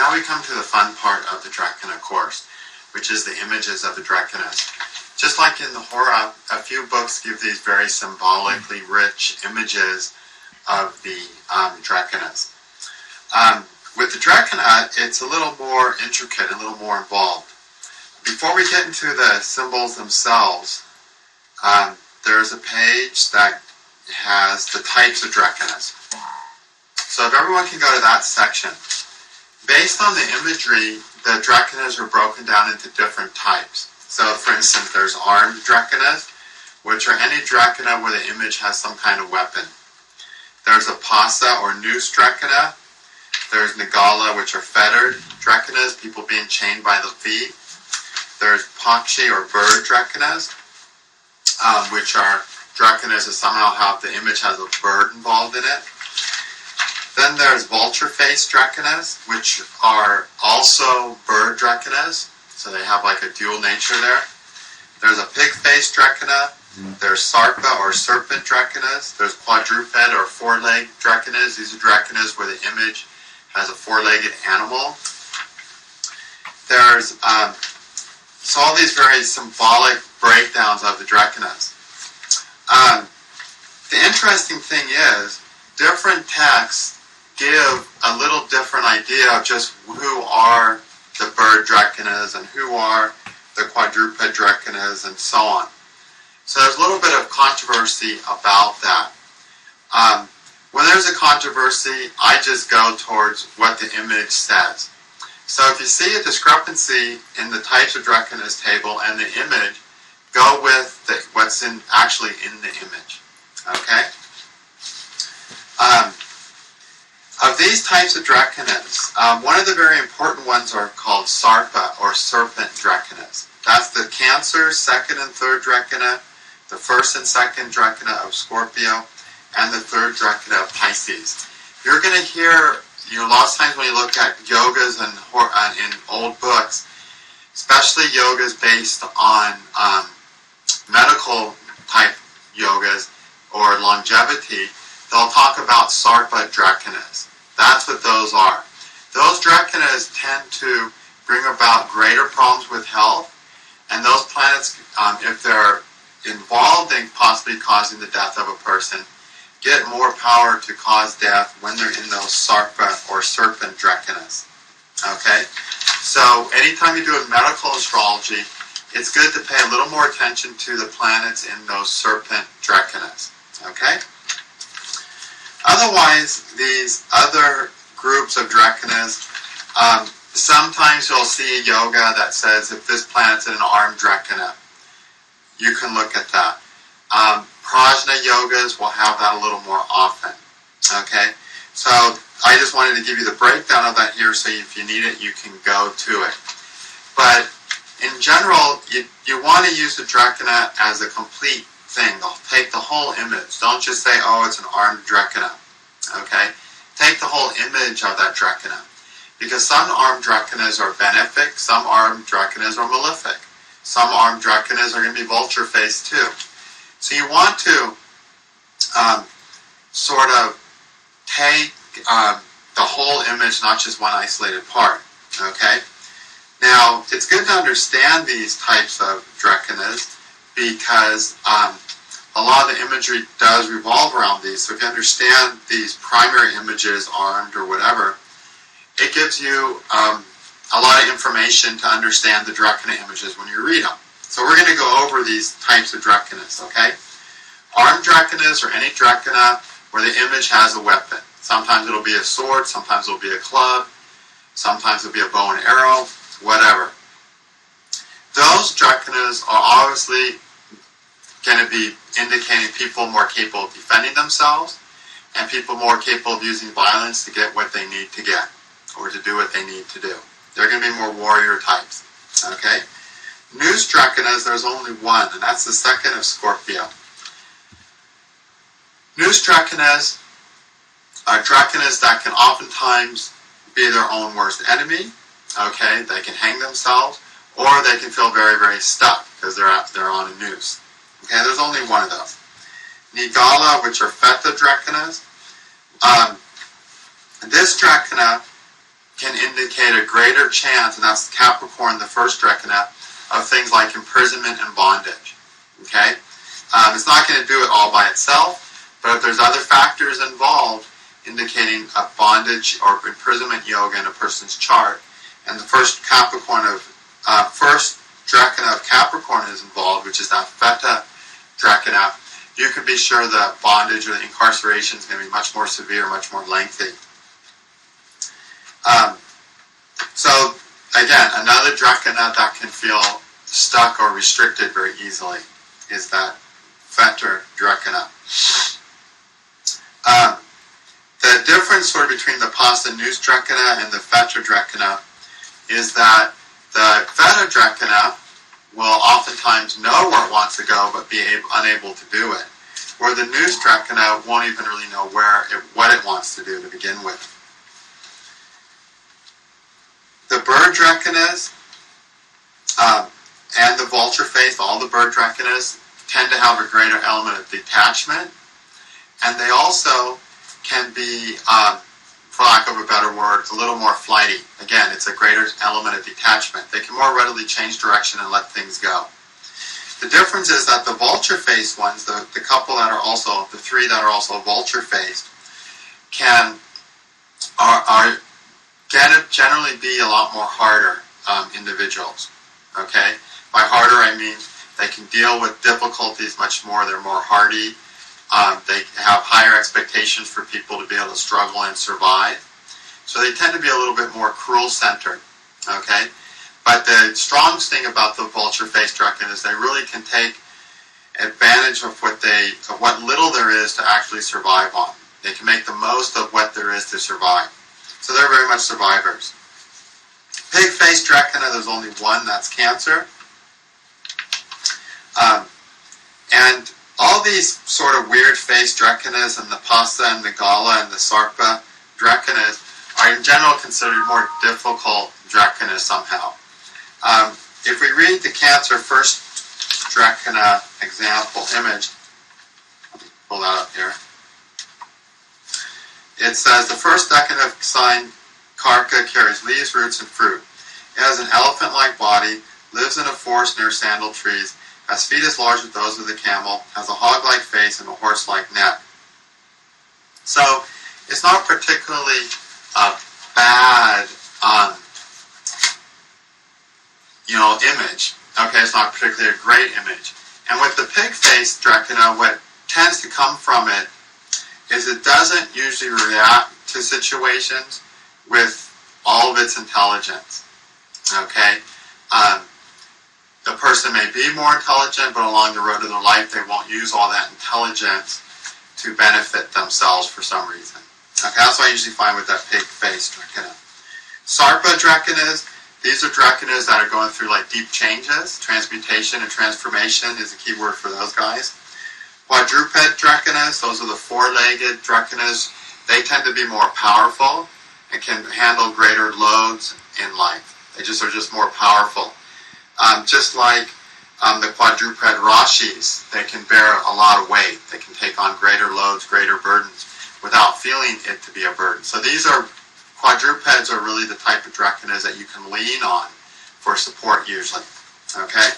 Now we come to the fun part of the Drekkana course, which is the images of the Drekkanas. Just like in the Hora, a few books give these very symbolically rich images of the Drekkanas. With the Drekkana, it's a little more intricate, a little more involved. Before we get into the symbols themselves, there's a page that has the types of Drekkanas. So if everyone can go to that section. Based on the imagery, the Drekkanas are broken down into different types. So for instance, there's armed Drekkanas, which are any Drekkana where the image has some kind of weapon. There's a Pasa or noose Drekkana. There's Nagala, which are fettered Drekkanas, people being chained by the feet. There's Pakshi or bird Drekkanas, which are Drekkanas that somehow have the image has a bird involved in it. Then there's vulture-faced Drekkanas, which are also bird Drekkanas, so they have like a dual nature there. There's a pig-faced Drekkana. There's Sarpa or serpent Drekkanas. There's quadruped or four-legged Drekkanas. These are Drekkanas where the image has a four-legged animal. There's so all these very symbolic breakdowns of the Drekkanas. The interesting thing is, different texts give a little different idea of just who are the bird Drekkanas and who are the quadruped Drekkanas and so on. So there's a little bit of controversy about that. When there's a controversy, I just go towards what the image says. So if you see a discrepancy in the types of Drekkanas table and the image, go with what's actually in the image. Okay? Of these types of Drekkanas, one of the very important ones are called Sarpa or serpent Drekkanas. That's the Cancer, second and third Drekkana, the first and second Drekkana of Scorpio, and the third Drekkana of Pisces. You're going to hear, lots of times when you look at yogas in old books, especially yogas based on medical type yogas or longevity, they'll talk about Sarpa Drekkanas. That's what those are. Those Drekkanas tend to bring about greater problems with health, and those planets, if they're involved in possibly causing the death of a person, get more power to cause death when they're in those Sarpa or serpent Drekkanas. Okay? So anytime you do a medical astrology, it's good to pay a little more attention to the planets in those serpent Drekkanas. Okay? Otherwise, these other groups of Drekkanas, sometimes you'll see a yoga that says if this planet's in an armed Drekkana, you can look at that. Prajna yogas will have that a little more often. Okay? So I just wanted to give you the breakdown of that here so if you need it, you can go to it. But in general, you want to use the Drekkana as a complete thing. Take the whole image. Don't just say, oh, it's an armed Drekkana. Okay? Take the whole image of that Drekkana. Because some armed Drekkanas are benefic, some armed Drekkanas are malefic. Some armed Drekkanas are going to be vulture-faced too. So you want to sort of take the whole image, not just one isolated part. Okay? Now, it's good to understand these types of Drekkanas because a lot of the imagery does revolve around these. So if you understand these primary images, armed or whatever, it gives you a lot of information to understand the Drekkana images when you read them. So we're going to go over these types of Drekkanas, okay? Armed Drekkanas or any Drekkana where the image has a weapon. Sometimes it'll be a sword, sometimes it'll be a club, sometimes it'll be a bow and arrow, whatever. Those Drekkanas are obviously going to be indicating people more capable of defending themselves and people more capable of using violence to get what they need to get or to do what they need to do. They're going to be more warrior types. Okay? Noose Drekkanas, there's only one, and that's the second of Scorpio. Noose Drekkanas are Drekkanas that can oftentimes be their own worst enemy. Okay? They can hang themselves, or they can feel very, very stuck because they're on a noose. Okay, there's only one of those. Nigala, which are Feta Drekkanas. This Drekkana can indicate a greater chance, and that's Capricorn, the first Drekkana, of things like imprisonment and bondage. Okay? It's not going to do it all by itself, but if there's other factors involved indicating a bondage or imprisonment yoga in a person's chart, and the first first Drekkana of Capricorn is involved, which is that Theta Drekkana, you can be sure the bondage or the incarceration is going to be much more severe, much more lengthy. So, again, another Drekkana that can feel stuck or restricted very easily is that Theta Drekkana. The difference sort of between the Pasa News Drekkana and the Theta Drekkana is that the Theta Drekkana will oftentimes know where it wants to go but be unable to do it, where the News Drekkanas won't even really know what it wants to do to begin with. The bird Drekkanas and the vulture face, all the bird Drekkanas, tend to have a greater element of detachment, and they also can be, for lack of a better word, a little more flighty. Again, it's a greater element of detachment. They can more readily change direction and let things go. The difference is that the vulture-faced ones, the couple that are also, the three that are also vulture-faced, can generally be a lot more harder individuals. Okay? By harder, I mean they can deal with difficulties much more. They're more hardy. They have higher expectations for people to be able to struggle and survive. So they tend to be a little bit more cruel-centered. Okay? But the strongest thing about the vulture-faced Drekkanas is they really can take advantage of what little there is to actually survive on. They can make the most of what there is to survive. So they're very much survivors. Pig-faced Drekkana, there's only one, that's Cancer. And all these sort of weird-faced Drekkanas and the Pasa and the Gala and the Sarpa Drekkanas are in general considered more difficult Drekkanas somehow. If we read the Cancer first Drekkana example image, let me pull that up here. It says the first Drekkana sign Karka carries leaves, roots, and fruit. It has an elephant-like body, lives in a forest near sandal trees, has feet as large as those of the camel, has a hog-like face, and a horse-like neck. So it's not particularly a bad image. Okay, it's not particularly a great image. And with the pig-faced Drekkana, what tends to come from it is it doesn't usually react to situations with all of its intelligence. Okay? The person may be more intelligent, but along the road of their life, they won't use all that intelligence to benefit themselves for some reason. Okay, that's what I usually find with that pig-faced Drekkana. Sarpa Drekkanas, these are Drekkanas that are going through like deep changes. Transmutation and transformation is a key word for those guys. Quadruped Drekkanas, those are the four-legged Drekkanas. They tend to be more powerful and can handle greater loads in life. They are just more powerful. Just like the quadruped Rashis, they can bear a lot of weight. They can take on greater loads, greater burdens, without feeling it to be a burden. So quadrupeds are really the type of Drekkanas that you can lean on for support usually. Okay?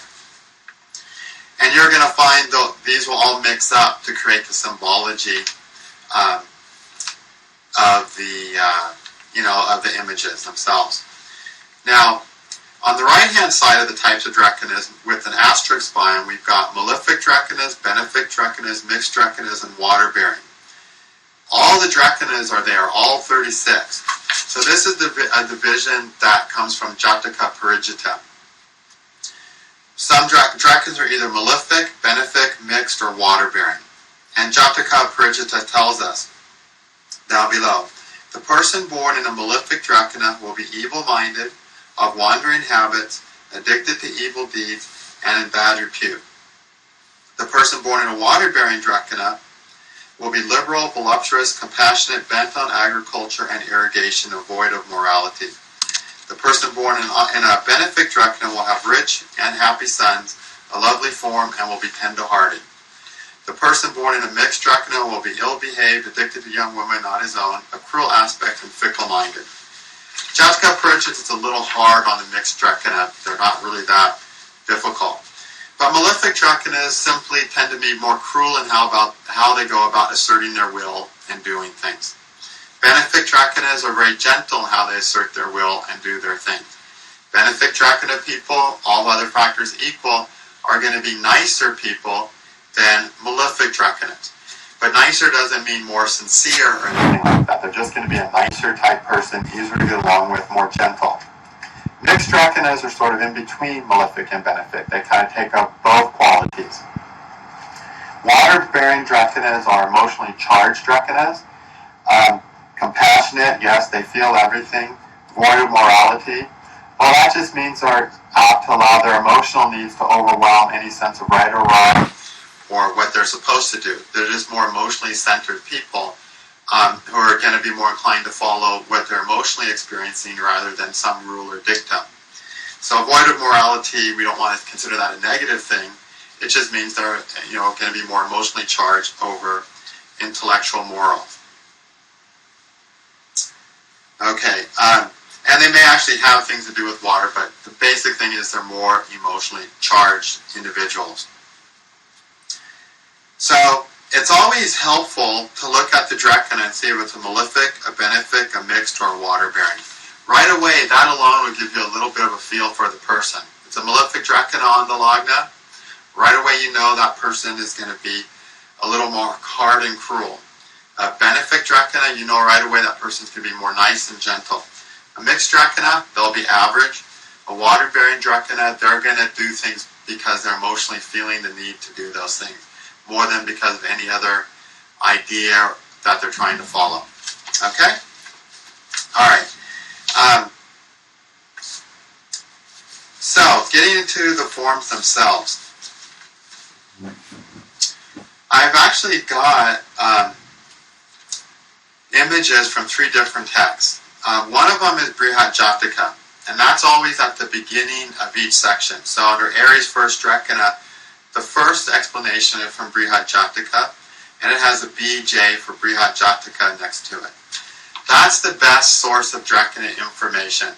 And you're going to find these will all mix up to create the symbology of the images themselves. Now, on the right-hand side of the types of Drekkanas, with an asterisk by them, we've got malefic Drekkanas, benefic Drekkanas, mixed Drekkanas, and water-bearing. All the Drekkanas are there, all 36. So this is a division that comes from Jataka Parijita. Some Drekkanas are either malefic, benefic, mixed, or water-bearing. And Jataka Parijita tells us, down below, the person born in a malefic Drekkana will be evil-minded, of wandering habits, addicted to evil deeds, and in bad repute. The person born in a water-bearing Drekkana will be liberal, voluptuous, compassionate, bent on agriculture and irrigation, devoid of morality. The person born in a benefic Drekkana will have rich and happy sons, a lovely form, and will be tender-hearted. The person born in a mixed Drekkana will be ill-behaved, addicted to young women not his own, of cruel aspect, and fickle-minded. Jataka approaches, it's a little hard on the mixed Drekkana. They're not really that difficult. But malefic Drekkanas simply tend to be more cruel in how they go about asserting their will and doing things. Benefic Drekkanas are very gentle in how they assert their will and do their things. Benefic Drekkana people, all other factors equal, are going to be nicer people than malefic Drekkanas. But nicer doesn't mean more sincere or anything like that. They're just going to be a nicer type person, easier to get along with, more gentle. Mixed Drekkanas are sort of in between malefic and benefic. They kind of take up both qualities. Water-bearing Drekkanas are emotionally charged Drekkanas. Compassionate, yes, they feel everything. Void of morality. Well, that just means they're apt to allow their emotional needs to overwhelm any sense of right or wrong or what they're supposed to do. They're just more emotionally centered people who are going to be more inclined to follow what they're emotionally experiencing rather than some rule or dictum. So void of morality, we don't want to consider that a negative thing. It just means they're going to be more emotionally charged over intellectual morals. Okay, and they may actually have things to do with water, but the basic thing is they're more emotionally charged individuals. So it's always helpful to look at the Drekkana and see if it's a malefic, a benefic, a mixed, or a water-bearing. Right away, that alone will give you a little bit of a feel for the person. It's a malefic Drekkana on the Lagna. Right away, you know that person is going to be a little more hard and cruel. A benefic Drekkana, you know right away that person's going to be more nice and gentle. A mixed Drekkana, they'll be average. A water-bearing Drekkana, they're going to do things because they're emotionally feeling the need to do those things, more than because of any other idea that they're trying to follow. Okay? All right. So, getting into the forms themselves. I've actually got images from 3 different texts. One of them is Brihat Jataka, and that's always at the beginning of each section. So under Aries First Drekkana, the first explanation is from Brihat Jataka, and it has a BJ for Brihat Jataka next to it. That's the best source of Drekkana information.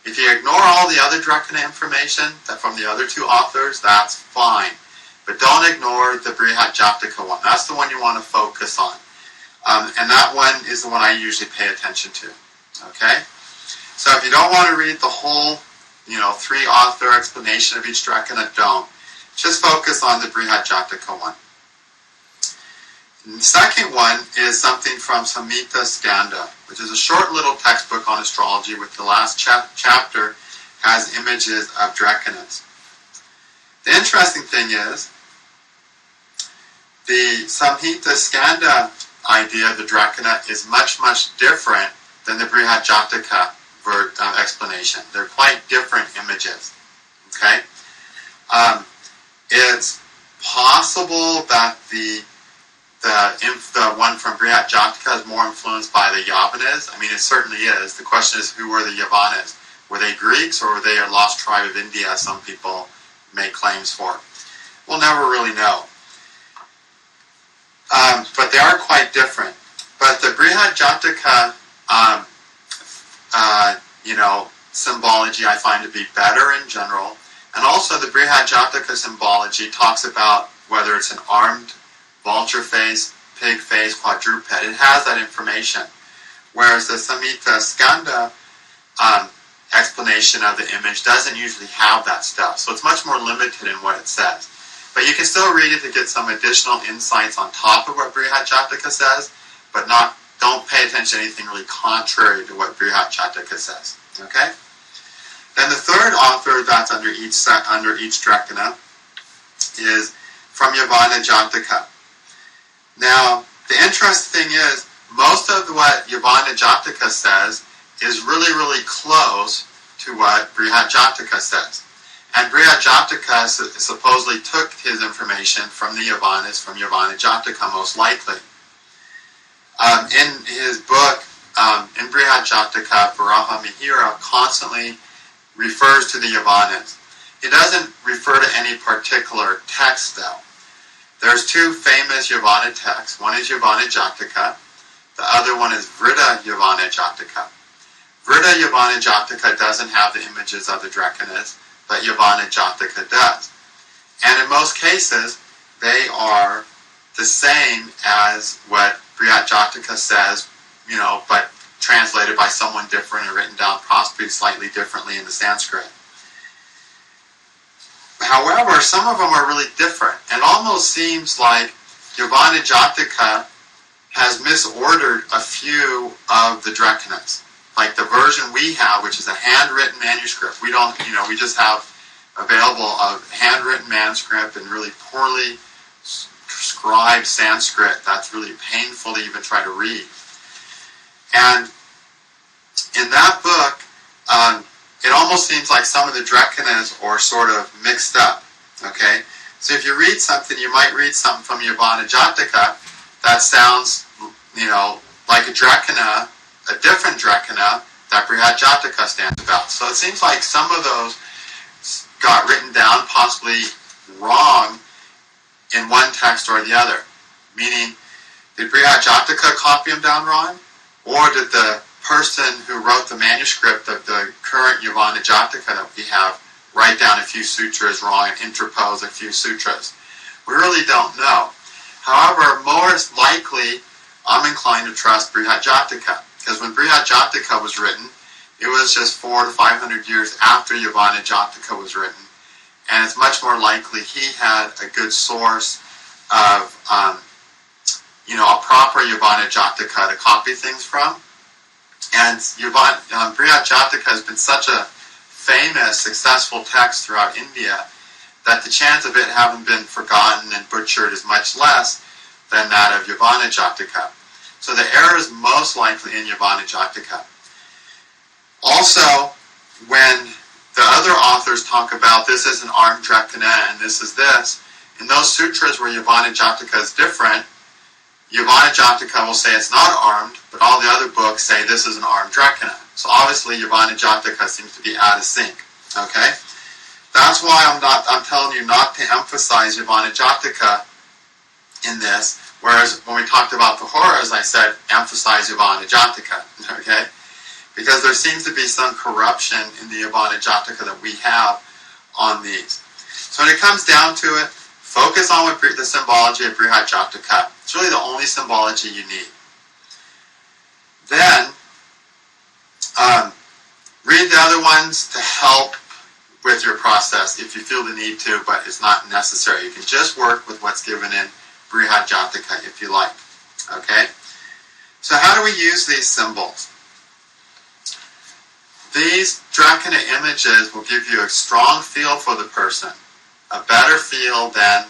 If you ignore all the other Drekkana information from the other 2 authors, that's fine. But don't ignore the Brihat Jataka one. That's the one you want to focus on. And that one is the one I usually pay attention to. Okay? So if you don't want to read the whole, 3-author explanation of each Drekkana, don't. Just focus on the Brihat Jataka one. And the second one is something from Samhita Skanda, which is a short little textbook on astrology with the last chapter has images of Drekkanas. The interesting thing is, the Samhita Skanda idea of the Drekkana is much, much different than the Brihat Jataka explanation. They're quite different images. Okay? It's possible that the one from Brihat Jataka is more influenced by the Yavanas. I mean, it certainly is. The question is, who were the Yavanas? Were they Greeks or were they a lost tribe of India, as some people make claims for? We'll never really know. But they are quite different. But the Brihat Jataka, symbology I find to be better in general. And also the Brihat Jataka symbology talks about whether it's an armed vulture face, pig face, quadruped. It has that information. Whereas the Samhita Skanda explanation of the image doesn't usually have that stuff. So it's much more limited in what it says. But you can still read it to get some additional insights on top of what Brihat Jataka says, but don't pay attention to anything really contrary to what Brihat Jataka says. Okay? Then the third author that's under each Drekkana is from Yavana Jataka. Now, the interesting thing is, most of what Yavana Jataka says is really, really close to what Brihat Jataka says. And Brihat Jataka supposedly took his information from the Yavanas, from Yavana Jataka most likely. In his book, in Brihat Jataka, Varaha Mihira constantly refers to the Yavanas. He doesn't refer to any particular text, though. There's 2 famous Yavana texts. One is Yavana Jataka. The other one is Vritta Yavana Jataka. Vritta Yavana Jataka doesn't have the images of the Drekkanas, but Yavana Jataka does. And in most cases, they are the same as what Brihat Jataka says, but translated by someone different and written down possibly slightly differently in the Sanskrit. However, some of them are really different. It almost seems like Yavana Jataka has misordered a few of the Drekkanas. Like the version we have, which is a handwritten manuscript. We don't, we just have available a handwritten manuscript and really poorly scribed Sanskrit that's really painful to even try to read. And in that book, it almost seems like some of the Drekkanas are sort of mixed up. Okay? So if you read something, you might read something from Yavana Jataka that sounds, like a Drekkana, a different Drekkana that Brihat Jataka stands about. So it seems like some of those got written down possibly wrong in one text or the other. Meaning, did Brihat Jataka copy them down wrong? Or did the person who wrote the manuscript of the current Yavana Jataka that we have write down a few sutras wrong and interpose a few sutras? We really don't know. However, most likely, I'm inclined to trust Brihat Jataka. Because when Brihat Jataka was written, it was just 400 to 500 years after Yavana Jataka was written. And it's much more likely he had a good source of, a proper Yavana Jataka to copy things from. And Brihat Jataka has been such a famous, successful text throughout India that the chance of it having been forgotten and butchered is much less than that of Yavana Jataka. So the error is most likely in Yavana Jataka. Also, when the other authors talk about this is an armed Drekkana and this is this, in those sutras where Yavana Jataka is different, Yavana Jataka will say it's not armed, but all the other books say this is an armed Drekkana. So obviously Yavana Jataka seems to be out of sync. Okay? That's why I'm telling you not to emphasize Yavana Jataka in this, whereas when we talked about the Horas, I said emphasize Yavana Jataka. Okay? Because there seems to be some corruption in the Yavana Jataka that we have on these. So when it comes down to it, focus on the symbology of Brihat Jataka. It's really the only symbology you need. Then, read the other ones to help with your process if you feel the need to, but it's not necessary. You can just work with what's given in Brihat Jataka if you like. Okay? So how do we use these symbols? These Drekkana images will give you a strong feel for the person, a better feel than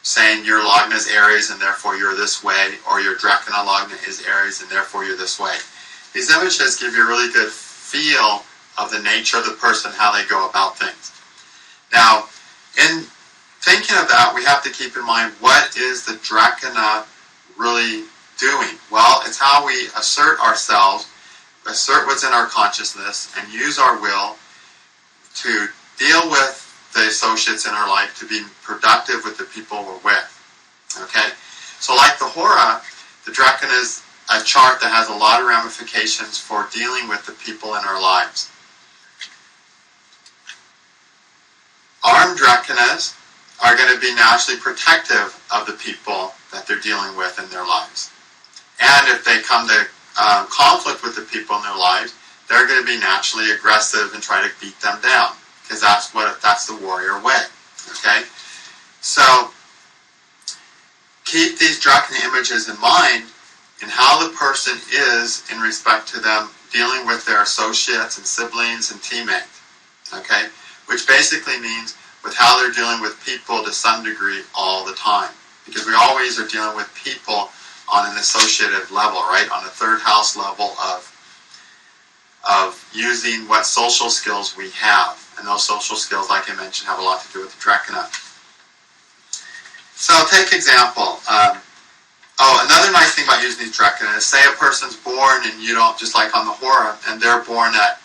saying your Lagna is Aries and therefore you're this way, or your Drekkana Lagna is Aries and therefore you're this way. These images give you a really good feel of the nature of the person, how they go about things. Now, in thinking of that, we have to keep in mind, what is the Drekkana really doing? Well, it's how we assert ourselves, assert what's in our consciousness, and use our will to deal with the associates in our life, to be productive with the people we're with. Okay? So like the Hora, the Drekkana is a chart that has a lot of ramifications for dealing with the people in our lives. Armed Drekkanas are going to be naturally protective of the people that they're dealing with in their lives. And if they come to conflict with the people in their lives, they're going to be naturally aggressive and try to beat them down, because that's the warrior way. Okay? So keep these Drekkana images in mind in how the person is in respect to them dealing with their associates and siblings and teammates. Okay? Which basically means with how they're dealing with people to some degree all the time. Because we always are dealing with people on an associative level, right? On a third house level of using what social skills we have. And those social skills, like I mentioned, have a lot to do with the Drekkana. So take example. Another nice thing about using these Drekkana is, say a person's born and you don't, just like on the Hora, and they're born at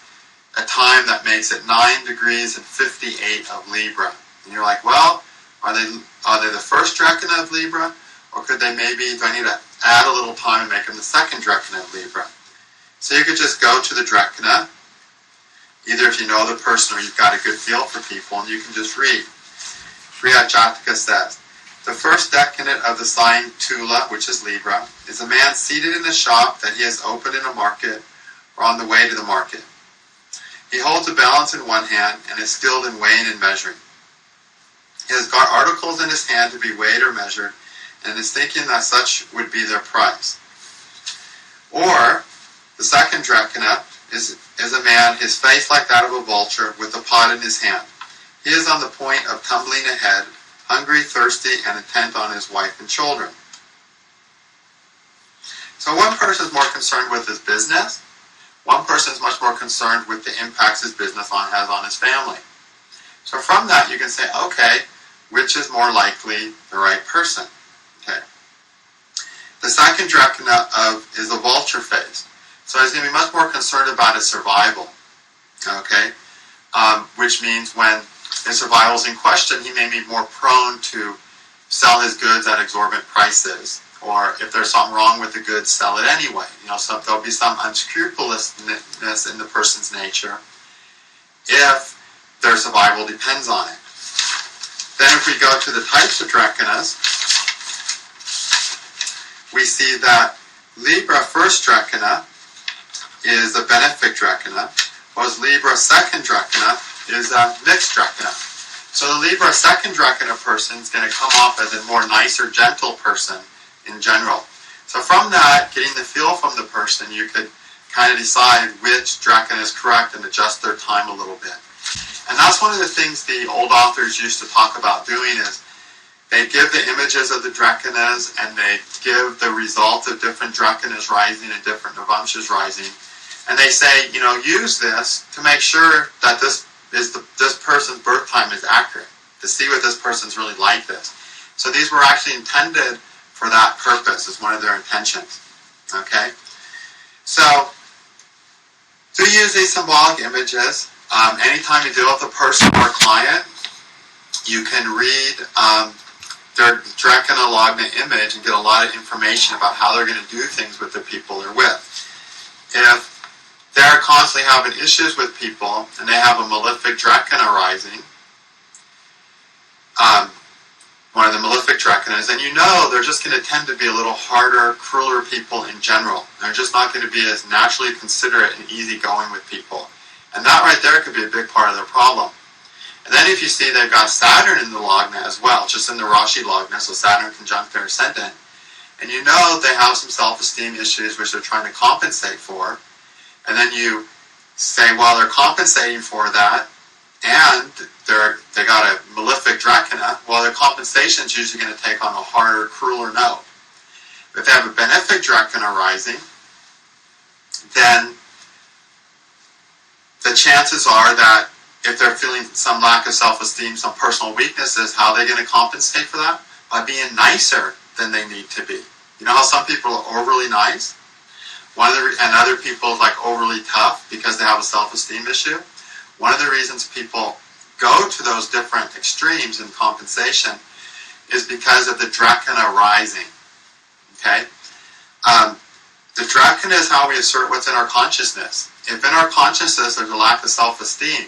a time that makes it 9 degrees and 58 of Libra. And you're like, well, are they the first Drekkana of Libra? Or could they maybe, do I need to add a little time and make them the second Drekkana of Libra? So you could just go to the Drekkana, either if you know the person or you've got a good feel for people, and you can just read. Sriya Jataka says, the first decanate of the sign Tula, which is Libra, is a man seated in a shop that he has opened in a market or on the way to the market. He holds a balance in one hand and is skilled in weighing and measuring. He has got articles in his hand to be weighed or measured and is thinking that such would be their price. Or, the second Drekkana is a man, his face like that of a vulture, with a pot in his hand. He is on the point of tumbling ahead, hungry, thirsty, and intent on his wife and children. So one person is more concerned with his business. One person is much more concerned with the impacts his business has on his family. So from that, you can say, okay, which is more likely the right person? Okay. The second Drekkana is a vulture face. So he's going to be much more concerned about his survival. Okay. Which means when his survival is in question, he may be more prone to sell his goods at exorbitant prices. Or if there's something wrong with the goods, sell it anyway. So there'll be some unscrupulousness in the person's nature if their survival depends on it. Then if we go to the types of Drekkanas, we see that Libra first Drekkana is a benefic Drekkana, whereas Libra second Drekkana is a mixed Drekkana. So the Libra second Drekkana person is going to come off as a more nicer, gentle person in general. So from that, getting the feel from the person, you could kind of decide which Drekkana is correct and adjust their time a little bit. And that's one of the things the old authors used to talk about doing is they give the images of the Drekkanas and they give the results of different Drekkanas rising and different Navamshas rising. And they say, use this to make sure that this person's birth time is accurate, to see what this person's really like this. So these were actually intended for that purpose, as one of their intentions. Okay? So, do use these symbolic images. Anytime you deal with a person or a client, you can read their Drekkana Lagna image and get a lot of information about how they're going to do things with the people they're with. If they're constantly having issues with people and they have a malefic Drekkana rising, one of the malefic Drekkanas, and they're just going to tend to be a little harder, crueler people in general. They're just not going to be as naturally considerate and easygoing with people. And that right there could be a big part of their problem. And then if you see they've got Saturn in the Lagna as well, just in the Rashi Lagna, so Saturn conjunct their ascendant, and they have some self-esteem issues which they're trying to compensate for, and then you say, well, they're compensating for that, and they got a malefic Drekkana, well, their compensation is usually going to take on a harder, crueler note. If they have a benefic Drekkana rising, then the chances are that if they're feeling some lack of self-esteem, some personal weaknesses, how are they going to compensate for that? By being nicer than they need to be. You know how some people are overly nice? And other people like overly tough because they have a self-esteem issue? One of the reasons people go to those different extremes in compensation is because of the Drekkana rising. Okay? The Drekkana is how we assert what's in our consciousness. If in our consciousness there's a lack of self-esteem,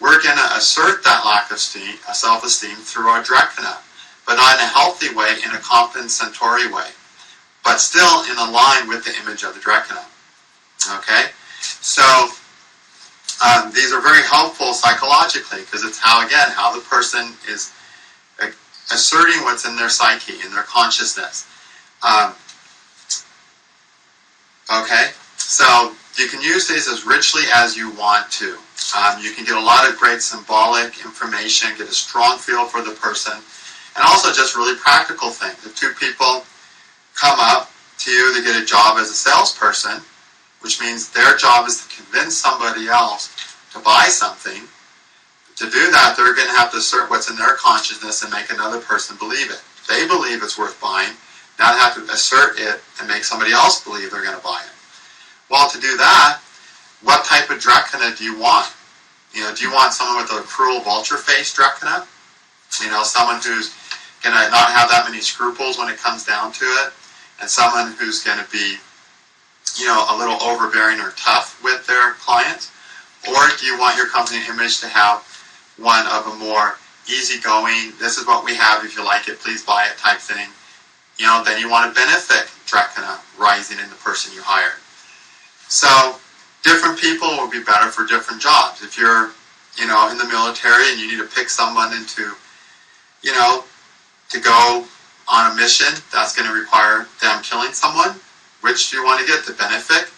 we're going to assert that lack of self-esteem through our Drekkana, but not in a healthy way, in a compensatory way, but still in line with the image of the Drekkana. Okay? So, these are very helpful psychologically because it's how the person is asserting what's in their psyche, in their consciousness. Okay? So, you can use these as richly as you want to. You can get a lot of great symbolic information, get a strong feel for the person, and also just really practical things. If two people come up to you to get a job as a salesperson, which means their job is to convince somebody else to buy something, to do that, they're going to have to assert what's in their consciousness and make another person believe it. They believe it's worth buying. Now they have to assert it and make somebody else believe they're going to buy it. Well, to do that, what type of Drekkana do you want? Do you want someone with a cruel vulture-faced Drekkana? Someone who's going to not have that many scruples when it comes down to it, and someone who's going to be, a little overbearing or tough with their clients? Or do you want your company image to have one of a more easygoing, this is what we have, if you like it, please buy it type thing? Then you want to benefit Drekkana rising in the person you hire. So different people will be better for different jobs. If you're, in the military and you need to pick someone into, to go on a mission that's going to require them killing someone, which do you want to get, the benefit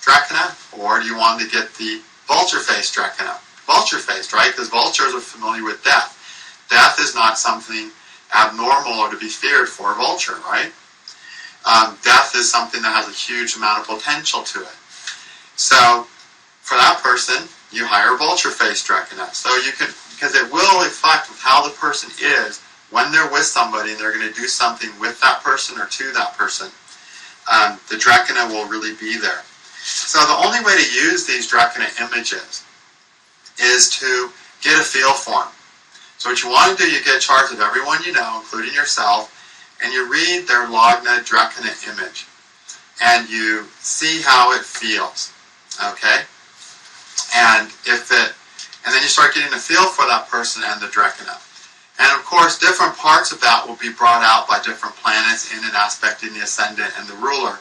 Drekkana, or do you want to get the vulture-faced Drekkana? Vulture-faced, right? Because vultures are familiar with death. Death is not something abnormal or to be feared for a vulture, right? Death is something that has a huge amount of potential to it. So, for that person, you hire a vulture-faced Drekkana. So you can, because it will reflect with how the person is when they're with somebody and they're going to do something with that person or to that person. The Drekkana will really be there. So the only way to use these Drekkana images is to get a feel for them. So what you want to do, you get charts of everyone you know, including yourself, and you read their Lagna Drekkana image. And you see how it feels. Okay? And then you start getting a feel for that person and the Drekkana. And of course, different parts of that will be brought out by different planets in an aspect in the ascendant and the ruler.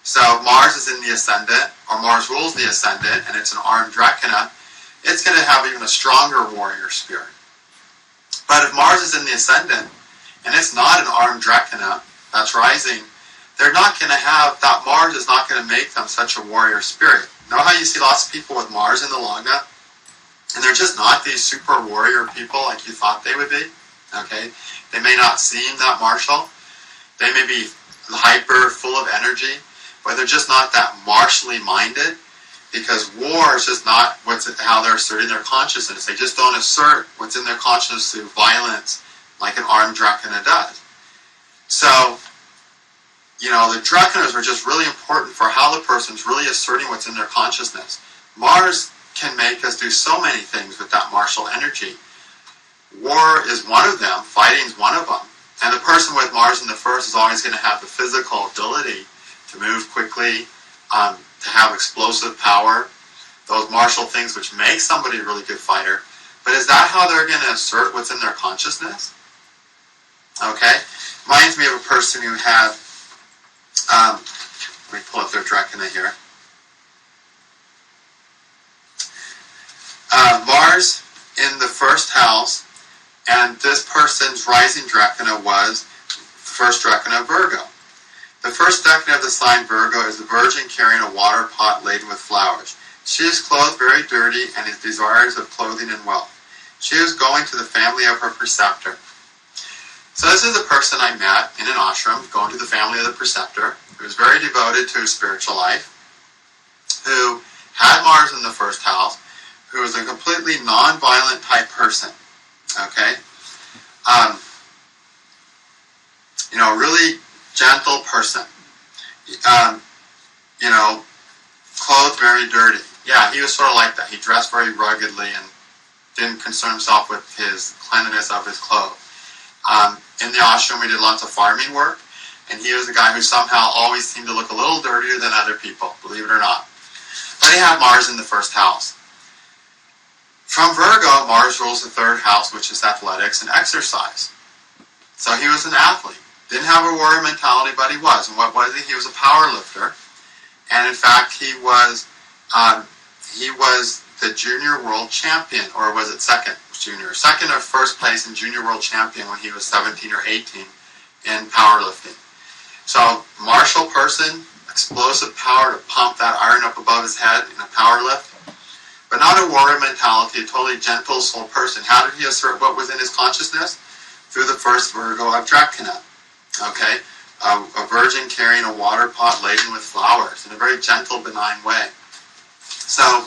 So if Mars is in the ascendant, or Mars rules the ascendant, and it's an armed Drekkana, it's going to have even a stronger warrior spirit. But if Mars is in the ascendant, and it's not an armed Drekkana that's rising, they're not going to have, that Mars is not going to make them such a warrior spirit. Know how you see lots of people with Mars in the Lagna? And they're just not these super warrior people like you thought they would be. Okay? They may not seem that martial. They may be hyper, full of energy, but they're just not that martially minded, because war is just not how they're asserting their consciousness. They just don't assert what's in their consciousness through violence like an armed Drekkana does. So, the Drekkanas are just really important for how the person's really asserting what's in their consciousness. Mars can make us do so many things with that martial energy. War is one of them. Fighting is one of them. And the person with Mars in the first is always going to have the physical ability to move quickly, to have explosive power, those martial things which make somebody a really good fighter. But is that how they're going to assert what's in their consciousness? Okay? Reminds me of a person who had, let me pull up their Drekkana here. Mars in the first house, and this person's rising Drekkana was first Drekkana Virgo. The first Drekkana of the sign Virgo is the Virgin carrying a water pot laden with flowers. She is clothed very dirty and is desirous of clothing and wealth. She is going to the family of her preceptor. So this is a person I met in an ashram, going to the family of the preceptor, who was very devoted to his spiritual life, who had Mars in the first house, who was a completely non-violent type person. Okay? Really gentle person. Clothed very dirty. Yeah, he was sort of like that. He dressed very ruggedly and didn't concern himself with his cleanliness of his clothes. In the ashram, we did lots of farming work, and he was a guy who somehow always seemed to look a little dirtier than other people, believe it or not. But he had Mars in the first house. From Virgo, Mars rules the third house, which is athletics and exercise. So he was an athlete. Didn't have a warrior mentality, but he was. And what was he? He was a power lifter. And in fact, he was the junior world champion, or was it second or first place in junior world champion when he was 17 or 18 in powerlifting. So martial person, explosive power to pump that iron up above his head in a power lift. But not a warrior mentality, a totally gentle soul person. How did he assert what was in his consciousness? Through the first Virgo of Drekkanas. Okay? A virgin carrying a water pot laden with flowers in a very gentle, benign way. So,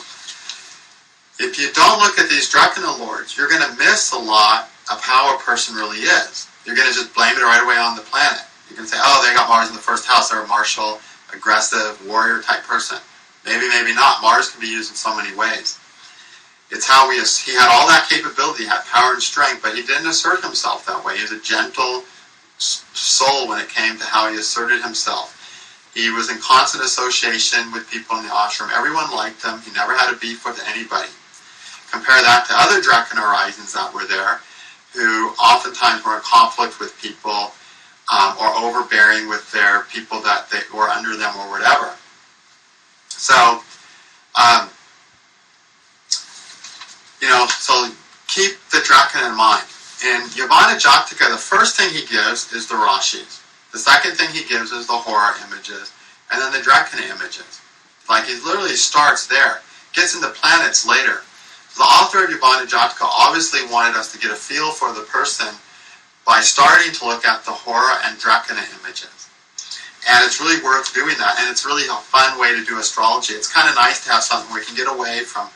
if you don't look at these Drekkana lords, you're going to miss a lot of how a person really is. You're going to just blame it right away on the planet. You can say, oh, they got Mars in the first house. They're a martial, aggressive, warrior type person. Maybe, maybe not. Mars can be used in so many ways. It's how he had all that capability, he had power and strength, but he didn't assert himself that way. He was a gentle soul when it came to how he asserted himself He was in constant association with people in the ashram. Everyone liked him. He never had a beef with anybody. Compare that to other Drekkana risings that were there, who oftentimes were in conflict with people or overbearing with their people that they were under them or whatever. So, so keep the Drekkana in mind. In Yavana Jataka, the first thing he gives is the Rashis. The second thing he gives is the horror images, and then the Drekkana images. Like, he literally starts there, gets into planets later. The author of Yavana Jataka obviously wanted us to get a feel for the person by starting to look at the horror and Drekkana images. And it's really worth doing that, and it's really a fun way to do astrology. It's kind of nice to have something where you can get away from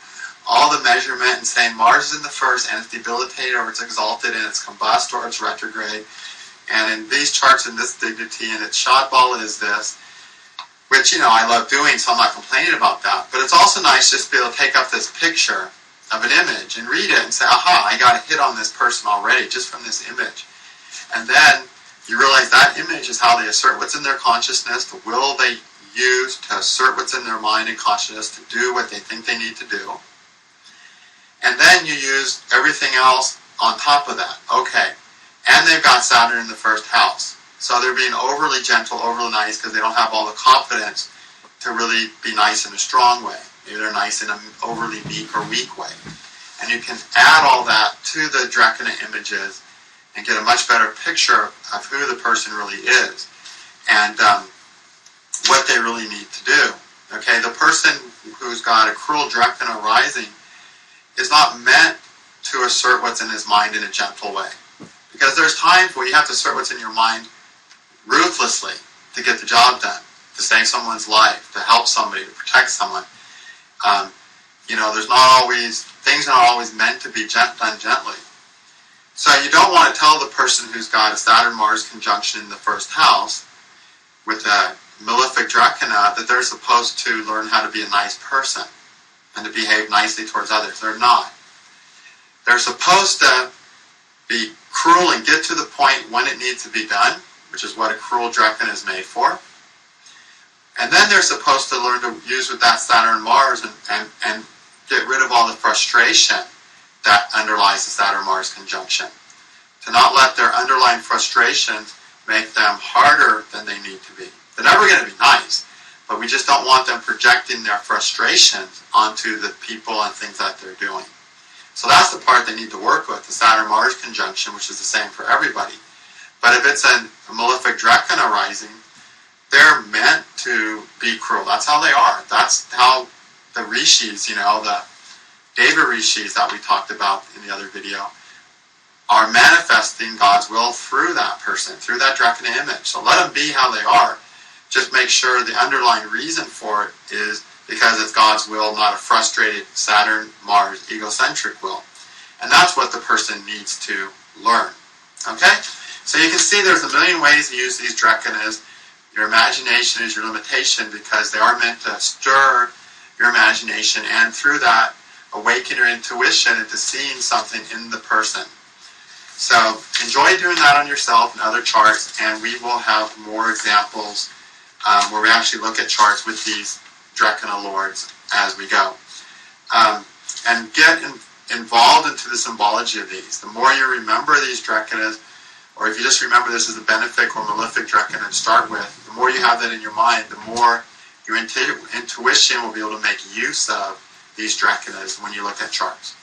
all the measurement and saying Mars is in the first and it's debilitated or it's exalted and it's combust or it's retrograde. And in these charts in this dignity and its Shadbala is this, which, I love doing, so I'm not complaining about that. But it's also nice just to be able to take up this picture of an image and read it and say, aha, I got a hit on this person already just from this image. And then you realize that image is how they assert what's in their consciousness, the will they use to assert what's in their mind and consciousness to do what they think they need to do. And then you use everything else on top of that. Okay. And they've got Saturn in the first house. So they're being overly gentle, overly nice because they don't have all the confidence to really be nice in a strong way. Maybe they're nice in an overly meek or weak way. And you can add all that to the Drekkana images and get a much better picture of who the person really is and what they really need to do. Okay, the person who's got a cruel Drekkana rising is not meant to assert what's in his mind in a gentle way. Because there's times where you have to assert what's in your mind ruthlessly to get the job done, to save someone's life, to help somebody, to protect someone. There's not always, things are not always meant to be done gently. So you don't want to tell the person who's got a Saturn-Mars conjunction in the first house with a malefic Drekkana that they're supposed to learn how to be a nice person and to behave nicely towards others. They're not. They're supposed to be cruel and get to the point when it needs to be done, which is what a cruel Drekkana is made for. And then they're supposed to learn to use with that Saturn-Mars and get rid of all the frustration that underlies the Saturn-Mars conjunction. To not let their underlying frustrations make them harder than they need to be. They're never going to be nice, but we just don't want them projecting their frustrations onto the people and things that they're doing. So that's the part they need to work with, the Saturn-Mars conjunction, which is the same for everybody. But if it's a malefic Drekkana rising, they're meant to be cruel. That's how they are. That's how the rishis, the Deva rishis that we talked about in the other video, are manifesting God's will through that person, through that Drekkana image. So let them be how they are. Just make sure the underlying reason for it is because it's God's will, not a frustrated Saturn-Mars egocentric will. And that's what the person needs to learn. Okay? So you can see there's a million ways to use these Drekkanas. Your imagination is your limitation because they are meant to stir your imagination and through that awaken your intuition into seeing something in the person. So enjoy doing that on yourself and other charts, and we will have more examples where we actually look at charts with these Drekkana lords as we go. And get involved into the symbology of these. The more you remember these Drekkanas, or if you just remember this as a benefic or malefic Drekkana to start with, the more you have that in your mind, the more your intuition will be able to make use of these Drekkanas when you look at charts.